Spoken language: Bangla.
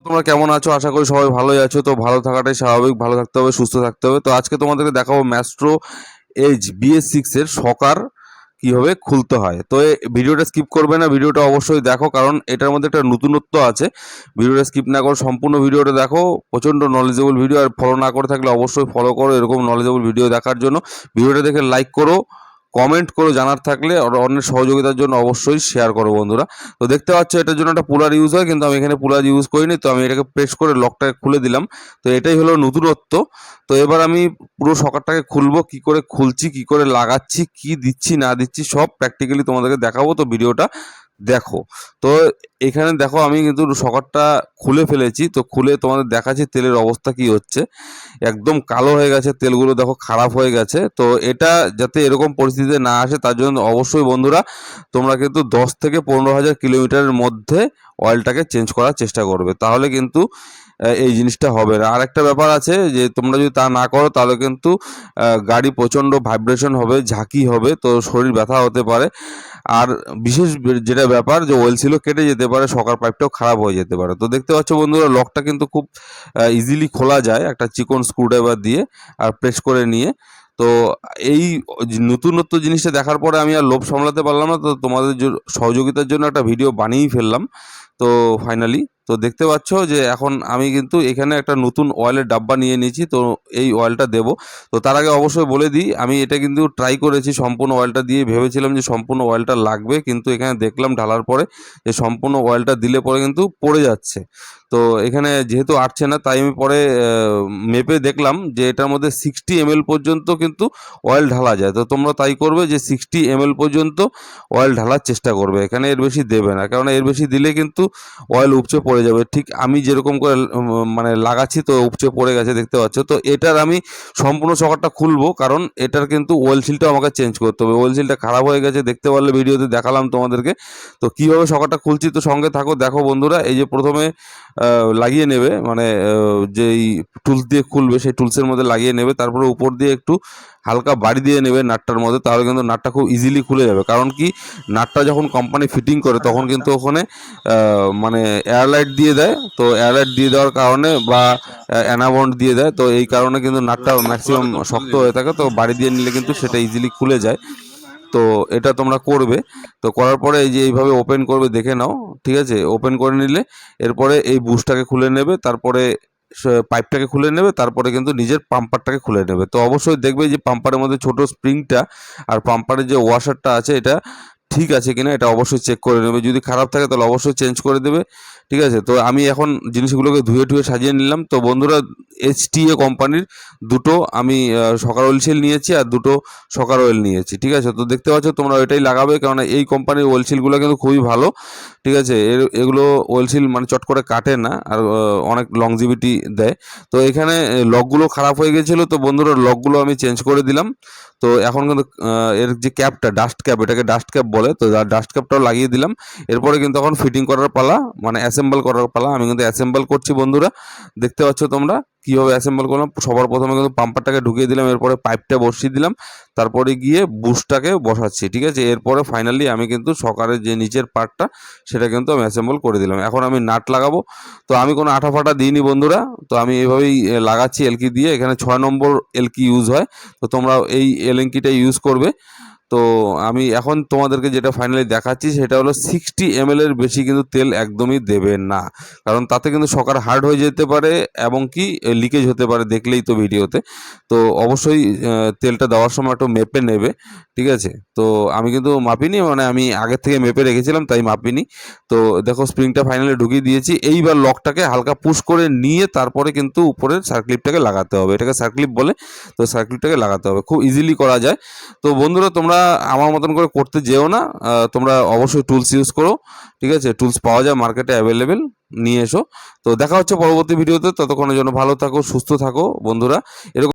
তোমরা কেমন আছো? আশা করি সবাই ভালোই আছো। তো ভালো থাকাটাই স্বাভাবিক, ভালো থাকতে হবে, সুস্থ থাকতে হবে। তো আজকে তোমাদেরকে দেখাবো ম্যাস্ট্রো এজ BS6 এর শকার কিভাবে খুলতে হয়। তো এই ভিডিওটা স্কিপ করবে না, ভিডিওটা অবশ্যই দেখো, কারণ এটার মধ্যে একটা নতুনত্ব আছে। ভিডিওটা স্কিপ না করে সম্পূর্ণ ভিডিওটা দেখো, প্রচণ্ড নলেজেবল ভিডিও। আর ফলো না করে থাকলে অবশ্যই ফলো করো এরকম নলেজেবল ভিডিও দেখার জন্য। ভিডিওটা দেখে লাইক করো, কমেন্ট করো, জানার থাকলে অন্যের সহযোগিতার জন্য অবশ্যই শেয়ার করো বন্ধুরা। তো দেখতে পাচ্ছ এটার জন্য একটা পুলার ইউজ হয়, কিন্তু আমি এখানে পুলার ইউজ করিনি। তো আমি এটাকে প্রেস করে লকটাকে খুলে দিলাম। তো এটাই হলো নতুনত্ব। তো এবার আমি পুরো সকেটটাকে খুলবো, কি করে খুলছি, কি করে লাগাচ্ছি, কি দিচ্ছি না দিচ্ছি সব প্র্যাকটিক্যালি তোমাদেরকে দেখাবো। তো ভিডিওটা দেখো। তো এখানে দেখো আমি কিন্তু সকেটটা খুলে ফেলেছি। তো খুলে তোমাদের দেখাচ্ছি তেলের অবস্থা কি হচ্ছে। একদম কালো হয়ে গেছে তেলগুলো, দেখো খারাপ হয়ে গেছে। তো এটা যাতে এরকম পরিস্থিতিতে না আসে তার জন্য অবশ্যই বন্ধুরা তোমরা কিন্তু 10 থেকে 15,000 কিলোমিটারের মধ্যে অয়েলটাকে চেঞ্জ করার চেষ্টা করবে, তাহলে কিন্তু এই জিনিসটা হবে না। আর একটা ব্যাপার আছে যে তোমরা যদি তা না করো তাহলে কিন্তু গাড়ি প্রচণ্ড ভাইব্রেশন হবে, ঝাঁকি হবে, তো শরীর ব্যথা হতে পারে। আর বিশেষ যেটা ব্যাপার যে অয়েল সিলও কেটে যেতে পারে, শকার পাইপটাও খারাপ হয়ে যেতে পারে। তো দেখতে পাচ্ছ বন্ধুরা লকটা কিন্তু খুব ইজিলি খোলা যায় একটা চিকন স্ক্রুড্রাইভার দিয়ে আর প্রেস করে নিয়ে। তো এই নতুনত্ব জিনিসটা দেখার পরে আমি আর লোভ সামলাতে পারলাম না। তো তোমাদের সহযোগিতার জন্য একটা ভিডিও বানিয়েই ফেললাম। তো ফাইনালি তো দেখতে পাচ্ছ যে এখন আমি কিন্তু এখানে একটা নতুন অয়েলের ডাব্বা নিয়ে নিয়েছি। তো এই অয়েলটা দেবো। তো তার আগে অবশ্যই বলে দিই, আমি এটা কিন্তু ট্রাই করেছি সম্পূর্ণ অয়েলটা দিয়ে, ভেবেছিলাম যে সম্পূর্ণ অয়েলটা লাগবে, কিন্তু এখানে দেখলাম ঢালার পরে যে সম্পূর্ণ অয়েলটা দিলে পরে কিন্তু পড়ে যাচ্ছে। তো এখানে যেহেতু আটছে না, তাই আমি পরে মেপে দেখলাম যে এটার মধ্যে 60 ml পর্যন্ত কিন্তু অয়েল ঢালা যায়। তো তোমরা তাই করবে যে 60 ml পর্যন্ত অয়েল ঢালার চেষ্টা করবে, এখানে এর বেশি দেবে না, কারণ এর বেশি দিলে কিন্তু অয়েল উপচে পড়ে যাবে। ঠিক আমি যেরকম করে মানে লাগাচ্ছি, তো উপচে পড়ে গেছে দেখতে পাচ্ছ। তো এটার আমি সম্পূর্ণ সকেটটা খুলবো, কারণ এটার কিন্তু অয়েল সিলটাও আমাকে চেঞ্জ করতে হবে। অয়েল সিলটা খারাপ হয়ে গেছে, দেখতে পারলে ভিডিওতে দেখালাম তোমাদেরকে। তো কীভাবে সকেটটা খুলছি তো সঙ্গে থাকো, দেখো বন্ধুরা। এই যে প্রথমে লাগিয়ে নেবে, মানে যেই টুলস দিয়ে খুলবে সেই টুলসের মধ্যে লাগিয়ে নেবে, তারপরে উপর দিয়ে একটু হালকা বাড়ি দিয়ে নেবে নাটটার মধ্যে, তাহলে কিন্তু নাটটা খুব ইজিলি খুলে যাবে। কারণ কি, নাটটা যখন কোম্পানি ফিটিং করে তখন কিন্তু ওখানে মানে এয়ারলাইট দিয়ে দেয়। তো এয়ারলাইট দিয়ে দেওয়ার কারণে বা অ্যানাবন্ড দিয়ে দেয়, তো এই কারণে কিন্তু নাটটা ম্যাক্সিমাম শক্ত হয়ে থাকে। তো বাড়ি দিয়ে নিলে কিন্তু সেটা ইজিলি খুলে যায়। তো এটা তোমরা করবে। তো করার পরে এই যে এইভাবে ওপেন করবে, দেখে নাও, ঠিক আছে। ওপেন করে নিলে এরপরে এই বুশটাকে খুলে নেবে, তারপরে পাইপটাকে খুলে নেবে, তারপরে কিন্তু নিজের পাম্পারটাকে খুলে নেবে। তো অবশ্যই দেখবে যে পাম্পারের মধ্যে ছোট স্প্রিংটা আর পাম্পারের যে ওয়াশারটা আছে এটা ঠিক আছে কিনা এটা অবশ্যই চেক করে নেবে। যদি খারাপ থাকে তাহলে অবশ্যই চেঞ্জ করে দেবে, ঠিক আছে। তো আমি এখন জিনিসগুলোকে ধুয়ে টুয়ে সাজিয়ে নিলাম। তো বন্ধুরা HTA কোম্পানির দুটো আমি সকার অয়েল সিল নিয়েছি আর দুটো সকার অয়েল নিয়েছি, ঠিক আছে। তো দেখতে পাচ্ছ তোমরা এটাই লাগাবে, কারণ এই কোম্পানির অয়েল সিলগুলো কিন্তু খুবই ভালো, ঠিক আছে। এগুলো অয়েল সিল মানে চট করে কাটে না, আর অনেক লংজিভিটি দেয়। তো এখানে লকগুলো খারাপ হয়ে গেছিলো, তো বন্ধুরা লকগুলো আমি চেঞ্জ করে দিলাম। তো এখন কিন্তু এর যে ক্যাপটা, ডাস্ট ক্যাপ, এটাকে ডাস্ট ক্যাপ বলে, তো ডাস্ট ক্যাপটাও লাগিয়ে দিলাম। এরপরে কিন্তু এখন ফিটিং করার পালা, মানে অ্যাসেম্বল করার পালা। আমি কিন্তু অ্যাসেম্বল করছি বন্ধুরা, দেখতে পাচ্ছ তোমরা কীভাবে অ্যাসেম্বল করলাম। সবার প্রথমে কিন্তু পাম্পারটাকে ঢুকিয়ে দিলাম, এরপরে পাইপটা বসিয়ে দিলাম, তারপরে গিয়ে বুশটাকে বসাচ্ছি, ঠিক আছে। এরপরে ফাইনালি আমি কিন্তু সকারের যে নিচের পার্টটা সেটা কিন্তু আমি অ্যাসেম্বল করে দিলাম। এখন আমি নাট লাগাবো। তো আমি কোনো আঠা ফাটা দিইনি বন্ধুরা, তো আমি এভাবেই লাগাচ্ছি এলকি দিয়ে। এখানে 6 নম্বর এলকি ইউজ হয়, তো তোমরা এই এলএনকিটা ইউজ করবে। তো আমি এখন তোমাদেরকে যেটা ফাইনালি দেখাচ্ছি সেটা হলো 60 ml এর বেশি কিন্তু তেল একদমই দেবে না, কারণ তাতে কিন্তু সকার হার্ড হয়ে যেতে পারে এবং কি লিকেজ হতে পারে, দেখলেই তো ভিডিওতে। তো অবশ্যই তেলটা দেওয়ার সময় একটু মেপে নেবে, ঠিক আছে। তো আমি কিন্তু মাপিনি, মানে আমি আগের থেকে মেপে রেখেছিলাম তাই মাপিনি। তো দেখো স্প্রিংটা ফাইনালি ঢুকিয়ে দিয়েছি। এইবার লকটাকে হালকা পুশ করে নিয়ে তারপরে কিন্তু উপরের সার্ক্লিপটাকে লাগাতে হবে, এটাকে সার্ক্লিপ বলে। তো সার্ক্লিপটাকে লাগাতে হবে, খুব ইজিলি করা যায়। তো বন্ধুরা তোমরা আমার মতন করে করতে যেও না, তোমরা অবশ্যই টুলস ইউজ করো, ঠিক আছে। টুলস পাওয়া যায় মার্কেটে, অ্যাভেলেবেল, নিয়ে এসো। তো দেখা হচ্ছে পরবর্তী ভিডিওতে, ততক্ষণের জন্য ভালো থাকো, সুস্থ থাকো বন্ধুরা। এরকম